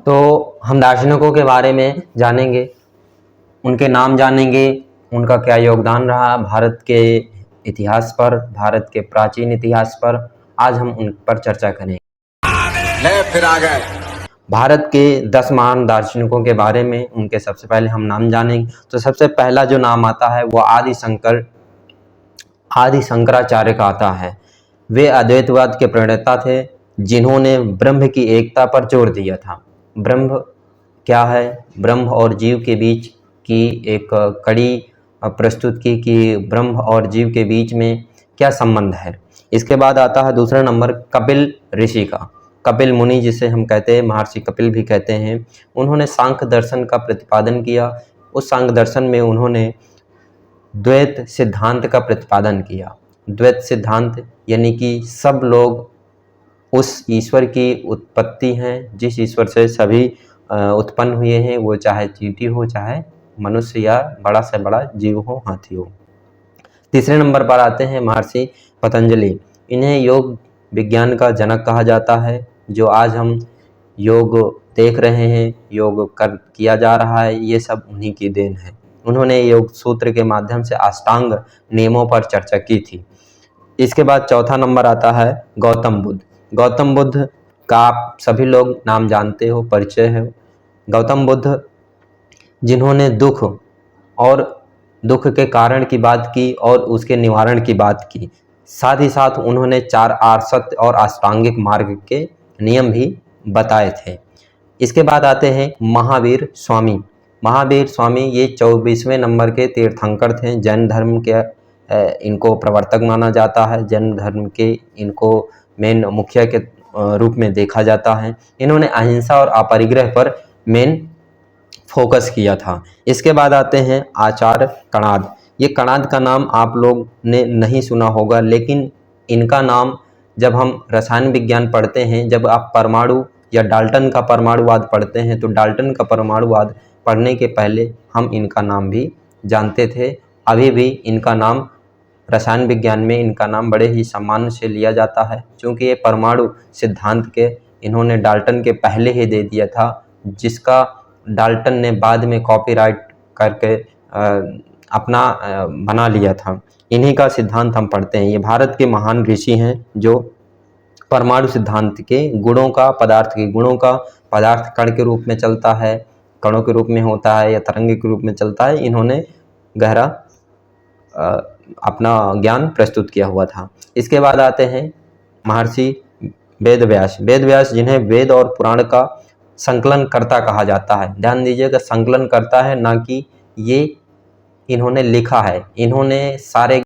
तो हम दार्शनिकों के बारे में जानेंगे, उनके नाम जानेंगे, उनका क्या योगदान रहा भारत के इतिहास पर, भारत के प्राचीन इतिहास पर। आज हम उन पर चर्चा करेंगे। फिर आ गए भारत के 10 महान दार्शनिकों के बारे में उनके सबसे पहले हम नाम जानेंगे। तो सबसे पहला जो नाम आता है वो आदि शंकराचार्य का आता है। वे अद्वैतवाद के प्रणेता थे, जिन्होंने ब्रह्म की एकता पर जोर दिया था। ब्रह्म क्या है, ब्रह्म और जीव के बीच की एक कड़ी प्रस्तुत की कि ब्रह्म और जीव के बीच में क्या संबंध है। इसके बाद आता है दूसरा नंबर कपिल ऋषि का। कपिल मुनि जिसे हम कहते हैं, महर्षि कपिल भी कहते हैं, उन्होंने सांख्य दर्शन का प्रतिपादन किया। उस सांख्य दर्शन में उन्होंने द्वैत सिद्धांत का प्रतिपादन किया। द्वैत सिद्धांत यानी कि सब लोग उस ईश्वर की उत्पत्ति हैं जिस ईश्वर से सभी उत्पन्न हुए हैं, वो चाहे चींटी हो, चाहे मनुष्य या बड़ा से बड़ा जीव हो, हाथी हो। तीसरे नंबर पर आते हैं महर्षि पतंजलि। इन्हें योग विज्ञान का जनक कहा जाता है। जो आज हम योग देख रहे हैं, योग किया जा रहा है, ये सब उन्हीं की देन है। उन्होंने योग सूत्र के माध्यम से अष्टांग नियमों पर चर्चा की थी। इसके बाद चौथा नंबर आता है गौतम बुद्ध। गौतम बुद्ध का आप सभी लोग नाम जानते हो, परिचय है। गौतम बुद्ध जिन्होंने दुख के कारण की बात की और उसके निवारण की बात की, साथ ही साथ उन्होंने 4 आर्षसत्य और अष्टांगिक मार्ग के नियम भी बताए थे। इसके बाद आते हैं महावीर स्वामी। महावीर स्वामी ये 24वें नंबर के तीर्थंकर थे। जैन धर्म के इनको प्रवर्तक माना जाता है। जैन धर्म के इनको मेन मुखिया के रूप में देखा जाता है। इन्होंने अहिंसा और अपरिग्रह पर मेन फोकस किया था। इसके बाद आते हैं आचार्य कणाद। ये कणाद का नाम आप लोग ने नहीं सुना होगा, लेकिन इनका नाम जब हम रसायन विज्ञान पढ़ते हैं, जब आप परमाणु या डाल्टन का परमाणुवाद पढ़ते हैं, तो डाल्टन का परमाणुवाद पढ़ने के पहले हम इनका नाम भी जानते थे। अभी भी इनका नाम रसायन विज्ञान में इनका नाम बड़े ही सम्मान से लिया जाता है, क्योंकि ये परमाणु सिद्धांत के इन्होंने डाल्टन के पहले ही दे दिया था, जिसका डाल्टन ने बाद में कॉपीराइट करके अपना बना लिया था। इन्हीं का सिद्धांत हम पढ़ते हैं। ये भारत के महान ऋषि हैं जो परमाणु सिद्धांत के गुणों का, पदार्थ के गुणों का, पदार्थ कण के रूप में चलता है, कणों के रूप में होता है या तरंग के रूप में चलता है, इन्होंने गहरा अपना ज्ञान प्रस्तुत किया हुआ था। इसके बाद आते हैं महर्षि वेदव्यास। वेदव्यास जिन्हें वेद और पुराण का संकलन कर्ता कहा जाता है। ध्यान दीजिएगा, संकलन करता है, ना कि ये इन्होंने लिखा है। इन्होंने सारे